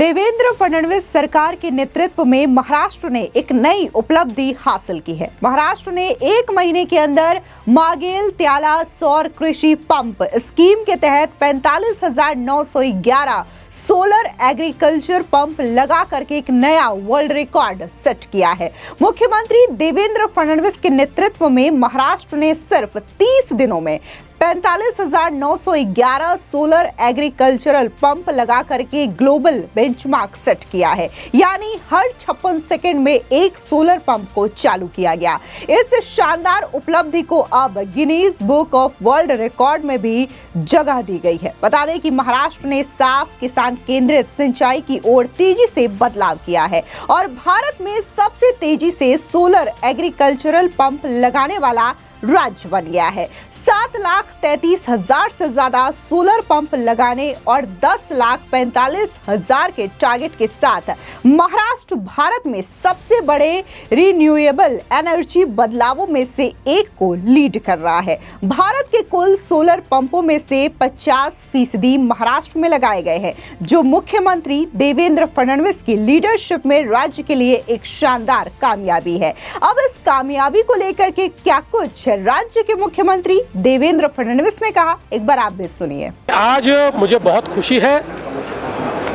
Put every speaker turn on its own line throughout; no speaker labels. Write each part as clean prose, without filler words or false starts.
देवेंद्र फडणवीस सरकार के नेतृत्व में महाराष्ट्र ने एक नई उपलब्धि हासिल की है। महाराष्ट्र ने 1 महीने के अंदर मागेल त्याला सौर कृषि पंप स्कीम के तहत 45,911 सोलर एग्रीकल्चर पंप लगा करके एक नया वर्ल्ड रिकॉर्ड सेट किया है। मुख्यमंत्री देवेंद्र फडणवीस के नेतृत्व में महाराष्ट्र ने सिर्फ 30 दिनों में 45,911 सोलर एग्रीकल्चरल पंप लगा करके ग्लोबल बेंचमार्क सेट किया है। यानी हर 56 सेकंड में एक सोलर पंप को चालू किया गया। इस शानदार उपलब्धि को अब Guinness book of World record में भी जगह दी गई है। बता दें कि महाराष्ट्र ने साफ किसान केंद्रित सिंचाई की ओर तेजी से बदलाव किया है और भारत में सबसे तेजी से सोलर एग्रीकल्चरल पंप लगाने वाला राज्य बन गया है। 7,33,000 से ज्यादा सोलर पंप लगाने और 10,45,000 के टारगेट के साथ महाराष्ट्र भारत में सबसे बड़े रिन्यूएबल एनर्जी बदलावों में से एक को लीड कर रहा है। भारत के कुल सोलर पंपों में से 50% महाराष्ट्र में लगाए गए हैं, जो मुख्यमंत्री देवेंद्र फडणवीस की लीडरशिप में राज्य के लिए एक शानदार कामयाबी है। अब इस कामयाबी को लेकर के क्या कुछ राज्य के मुख्यमंत्री देवेंद्र फडणवीस ने कहा, एक बार आप भी सुनिए।
आज मुझे बहुत खुशी है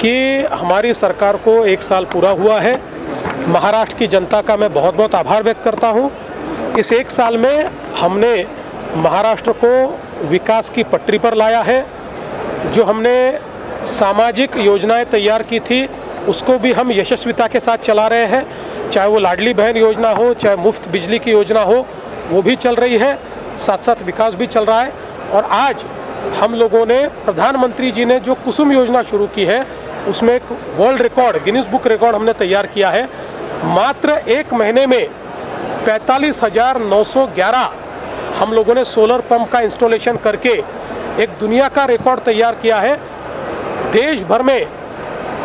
कि हमारी सरकार को 1 साल पूरा हुआ है। महाराष्ट्र की जनता का मैं बहुत बहुत आभार व्यक्त करता हूं। इस 1 साल में हमने महाराष्ट्र को विकास की पटरी पर लाया है। जो हमने सामाजिक योजनाएं तैयार की थी उसको भी हम यशस्विता के साथ चला रहे हैं। चाहे वो लाडली बहन योजना हो, चाहे मुफ्त बिजली की योजना हो, वो भी चल रही है, साथ साथ विकास भी चल रहा है। और आज हम लोगों ने प्रधानमंत्री जी ने जो कुसुम योजना शुरू की है उसमें एक world record, Guinness book record हमने तैयार किया है। मात्र 1 महीने में 45,911 हम लोगों ने सोलर पंप का इंस्टॉलेशन करके एक दुनिया का रिकॉर्ड तैयार किया है। देश भर में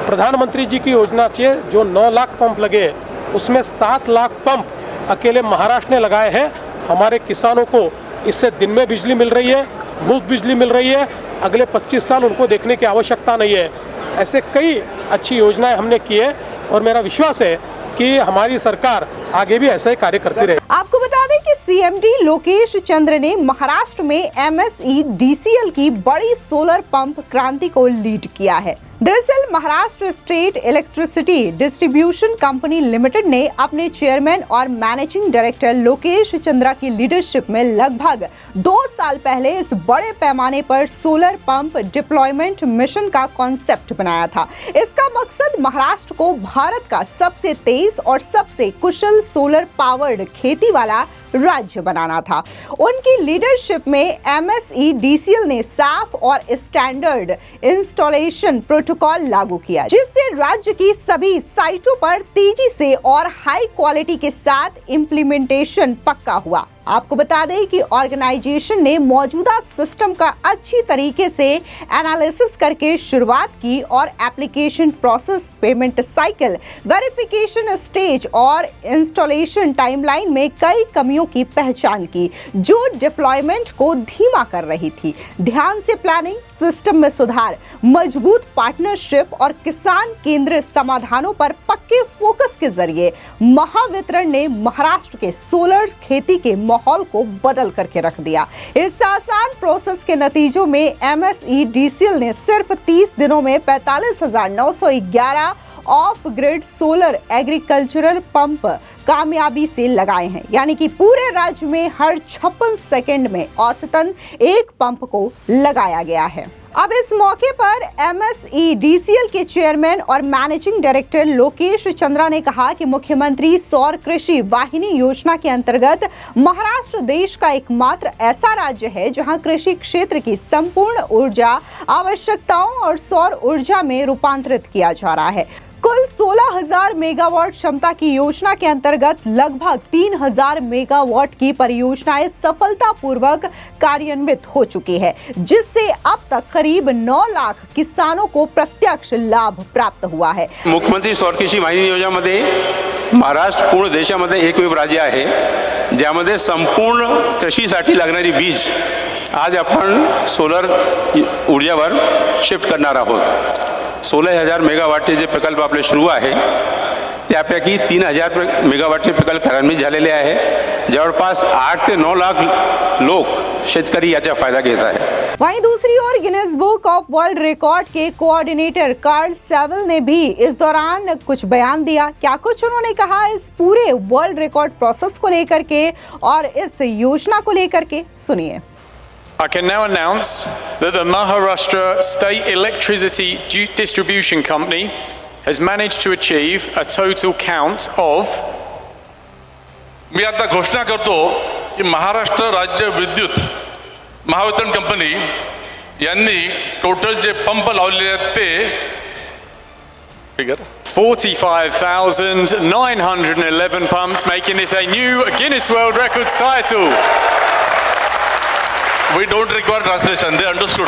प्रधानमंत्री जी की योजना से जो 9 लाख पंप लगे उसमें 7 लाख पंप अकेले महाराष्ट्र ने लगाए हैं। हमारे किसानों को इससे दिन में बिजली मिल रही है, मुफ्त बिजली मिल रही है। अगले 25 साल उनको देखने की आवश्यकता नहीं है। ऐसे कई अच्छी योजनाएं हमने की है और मेरा विश्वास है कि हमारी सरकार आगे भी ऐसे कार्य करती रहे।
आपको बता दें कि सीएमडी लोकेश चंद्र ने महाराष्ट्र में MSEDCL की बड़ी सोलर पंप क्रांति को लीड किया है। दरअसल Maharashtra state electricity distribution company limited ने अपने चेयरमैन और मैनेजिंग डायरेक्टर लोकेश चंद्रा की लीडरशिप में लगभग 2 साल पहले इस बड़े पैमाने पर सोलर पंप डिप्लॉयमेंट मिशन का कॉन्सेप्ट बनाया था। इसका मकसद महाराष्ट्र को भारत का सबसे तेज और सबसे कुशल सोलर पावर्ड खेती वाला राज्य बनाना था। उनकी लीडरशिप में MSEDCL ने साफ और स्टैंडर्ड इंस्टॉलेशन प्रोटोकॉल लागू किया, जिससे राज्य की सभी साइटों पर तेजी से और हाई क्वालिटी के साथ इम्प्लीमेंटेशन पक्का हुआ। आपको बता दें कि ऑर्गेनाइजेशन ने मौजूदा सिस्टम का अच्छी तरीके से एनालिसिस करके शुरुआत की और application process, payment cycle, verification stage और इंस्टॉलेशन टाइमलाइन में कई कमियों की पहचान की, जो डिप्लॉयमेंट को धीमा कर रही थी। ध्यान से प्लानिंग, सिस्टम में सुधार, मजबूत पार्टनरशिप और किसान केंद्रित समाधानों पर पक्के फोकस के जरिए महावितरण ने महाराष्ट्र के सोलर खेती के माहौल को बदल करके रख दिया। इस आसान प्रोसेस के नतीजों में MSEDCL ने सिर्फ 30 दिनों में 45,911 of grid solar agricultural pump कामयाबी से लगाए हैं। यानी कि पूरे राज्य में हर 56 सेकंड में औसतन एक पंप को लगाया गया है। अब इस मौके पर MSEDCL के चेयरमैन और मैनेजिंग डायरेक्टर लोकेश चंद्रा ने कहा कि मुख्यमंत्री सौर कृषि वाहिनी योजना के अंतर्गत महाराष्ट्र देश का एकमात्र ऐसा राज्य है जहां कृषि क्षेत्र की संपूर्ण ऊर्जा आवश्यकताओं और सौर ऊर्जा में रूपांतरित किया जा रहा है। कुल 16,000 मेगावाट क्षमता की योजना के अंतर्गत लगभग 3,000 मेगावाट की परियोजनाएं सफलतापूर्वक कार्यान्वित हो चुकी है, जिससे अब तक करीब 9 लाख किसानों को प्रत्यक्ष लाभ प्राप्त हुआ है।
मुख्यमंत्री सौर कृषी वाहिनी योजनेमध्ये महाराष्ट्र पूर्ण देशामध्ये एकमेव राज्य आहे ज्यामध्ये संपूर्ण कृषीसाठी लागणारी बीज आज आपण सोलर ऊर्जावर शिफ्ट करणार आहोत। 16,000 मेगावॉटचे जे प्रकल्प आपले सुरू आहे त्यापैकी 3,000 मेगावॉटचे प्रकल्प कार्यान्वित झालेले आहे. जवळपास 8 ते 9 लाख लोक शेतकरी याचा फायदा घेत आहे.
वहीं दूसरी ओर Guinness Book of World Record के कोऑर्डिनेटर कार्ल सेवल ने भी इस दौरान कुछ बयान दिया. क्या कुछ उन्होंने कहा इस पूरे वर्ल्ड रिकॉर्ड प्रोसेस को लेकर के और इस योजना को लेकर के, सुनिए.
I can now announce that the Maharashtra State Electricity Distribution Company has managed to achieve a total count of.
मी आता घोषणा करतो की महाराष्ट्र राज्य विद्युत महावितरण कंपनी यांनी टोटल जे पंप लावलेले आहेत ते figure
45,911 pumps, making this a new Guinness World Records title.
We don't require translation, they understood.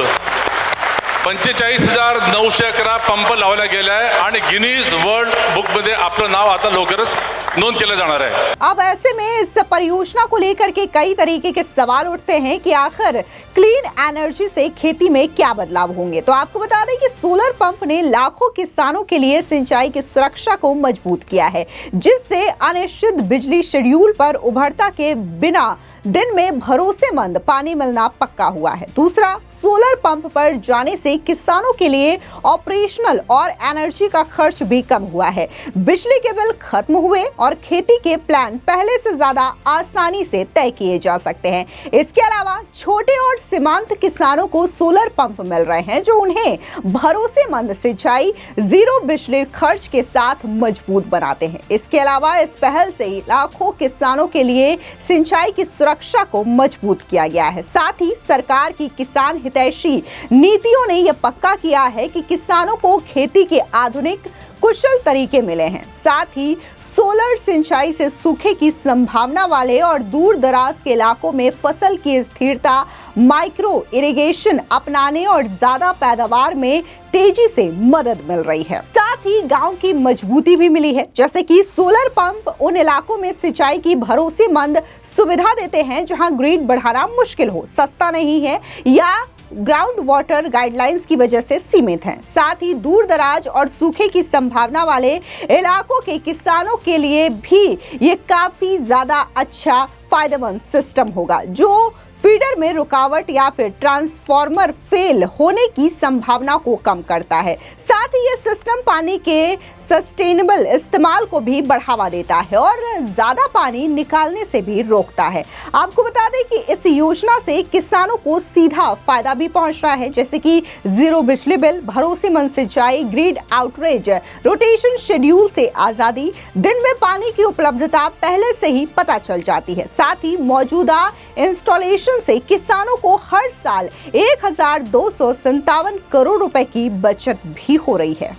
45,911 pump लावला गेला आहे आणि गिनीज वर्ल्ड बुक मध्ये आपलं नाव आता लवकरच नोंद केलं जाणार आहे.
अब ऐसे में इस परियोजना को लेकर के कई तरीके के सवाल उठते हैं कि आखिर क्लीन एनर्जी से खेती में क्या बदलाव होंगे. तो आपको बता दें कि सोलर पंप ने लाखों किसानों के लिए सिंचाई की सुरक्षा को मजबूत किया है, जिससे अनिश्चित बिजली शेड्यूल पर उभरता के बिना दिन में भरोसेमंद पानी मिलना पक्का हुआ है. दूसरा, सोलर पंप पर जाने से किसानों के लिए ऑपरेशनल और एनर्जी का खर्च भी कम हुआ है. बिजली के बिल खत्म हुए और खेती के प्लान पहले से ज्यादा आसानी से तय किए जा सकते हैं. इसके अलावा छोटे और सीमांत किसानों को सोलर पंप मिल रहे हैं जो उन्हें भरोसेमंद सिंचाई, जीरो बिजली खर्च के साथ मजबूत बनाते हैं. इसके अलावा इस पहल से लाखों किसानों के लिए सिंचाई की सुरक्षा को मजबूत किया गया है. साथ ही सरकार की किसान हितैषी नीतियों ने यह पक्का किया है कि किसानों को खेती के आधुनिक कुशल तरीके मिले हैं. साथ ही सोलर सिंचाई से सूखे की संभावना वाले और दूर दराज के इलाकों में फसल की स्थिरता, माइक्रो इरिगेशन अपनाने और ज्यादा पैदावार में तेजी से मदद मिल रही है. साथ ही गांव की मजबूती भी मिली है, जैसे कि सोलर पंप उन इलाकों में सिंचाई की भरोसेमंद सुविधा देते हैं जहां ग्रिड बढ़ाना मुश्किल हो, सस्ता नहीं है या ग्राउंड वाटर गाइडलाइंस की वजह से सीमित हैं. साथ ही दूर दराज और सूखे की संभावना वाले इलाकों के किसानों के लिए भी ये काफी ज्यादा अच्छा फायदेमंद सिस्टम होगा, जो फीडर में रुकावट या फिर ट्रांसफार्मर फेल होने की संभावना को कम करता है. साथ ही ये सिस्टम पानी के सस्टेनेबल इस्तेमाल को भी बढ़ावा देता है और ज्यादा पानी निकालने से भी रोकता है. आपको बता दें कि इस योजना से किसानों को सीधा फायदा भी पहुंच रहा है, जैसे कि जीरो बिजली बिल, भरोसेमंद सिंचाई, ग्रिड आउटरेज, रोटेशन शेड्यूल से आजादी, दिन में पानी की उपलब्धता पहले से ही पता चल जाती है. साथ ही मौजूदा इंस्टॉलेशन से किसानों को हर साल 1,257 करोड़ रुपए की बचत भी हो रही है.